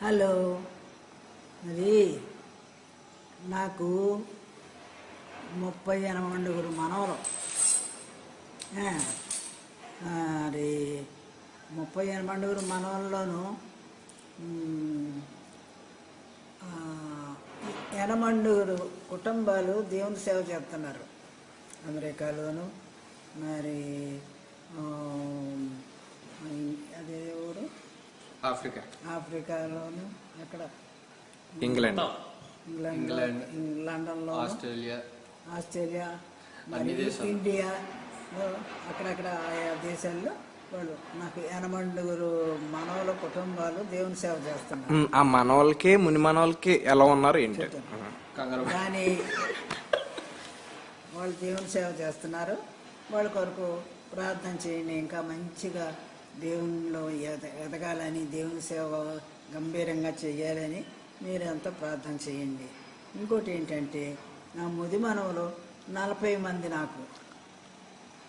Hello. మరి నాకు 38 మనవలు. మరి 38 మనవల్లోనూ 80 కుటుంబాలు దేవుని సేవ చేస్తున్నారు అమెరికాలోను. మరి అదే ఊరు ఆఫ్రికాలోను, అక్కడ లండన్లో, ఆస్ట్రేలియా, మరి ఇండియా, అక్కడక్కడ ఆయా దేశాల్లో వాళ్ళు నాకు 80 మనవల కుటుంబాలు దేవుని సేవ చేస్తున్నారు. ఆ మనవలకి ముని మనవలకి ఎలా ఉన్నారు ఏంటి కానీ వాళ్ళు దేవుని సేవ చేస్తున్నారు. వాళ్ళ కొరకు ప్రార్థన చేయండి. ఇంకా మంచిగా దేవునిలో ఎదగాలని, దేవుని సేవ గంభీరంగా చేయాలని మీరంతా ప్రార్థన చేయండి. ఇంకోటి ఏంటంటే, నా ముది మనవలు 40 మంది, నాకు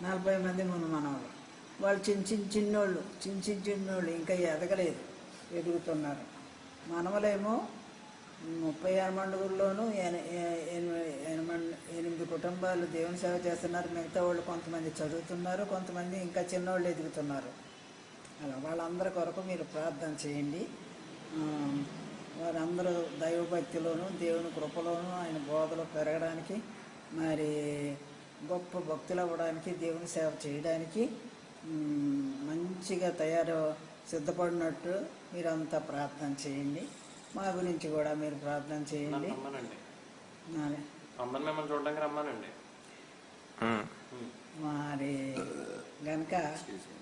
40 మంది ముది మనవలు. వాళ్ళు చిన్నోళ్ళు ఇంకా ఎదగలేదు, ఎదుగుతున్నారు. మనవలేమో 36లోనూ 8 కుటుంబాలు దేవుని సేవ చేస్తున్నారు. మిగతా వాళ్ళు కొంతమంది చదువుతున్నారు, కొంతమంది ఇంకా చిన్నోళ్ళు ఎదుగుతున్నారు. అలా వాళ్ళందరి కొరకు మీరు ప్రార్థన చేయండి. వారందరూ దైవభక్తిలోను, దేవుని కృపలోను, ఆయన బోధలో పెరగడానికి, మరి గొప్ప భక్తులు అవ్వడానికి, దేవుని సేవ చేయడానికి మంచిగా సిద్ధపడినట్టు మీరంతా ప్రార్థన చేయండి. మా గురించి కూడా మీరు ప్రార్థన చేయండి. మరి కనుక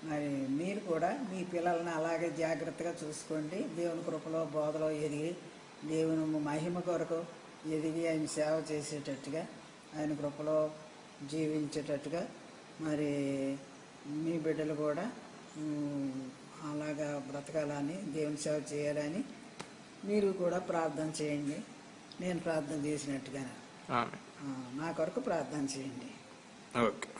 మరి మీరు కూడా మీ పిల్లల్ని అలాగే జాగ్రత్తగా చూసుకోండి. దేవుని కృపలో, బోధలో ఎదిగి, దేవుని మహిమ కొరకు ఎదిగి ఆయన సేవ చేసేటట్టుగా, ఆయన కృపలో జీవించేటట్టుగా మరి మీ బిడ్డలు కూడా అలాగా బ్రతకాలని, దేవుని సేవ చేయాలని మీరు కూడా ప్రార్థన చేయండి. నేను ప్రార్థన చేసినట్టుగా నా కొరకు ప్రార్థన చేయండి. ఓకే.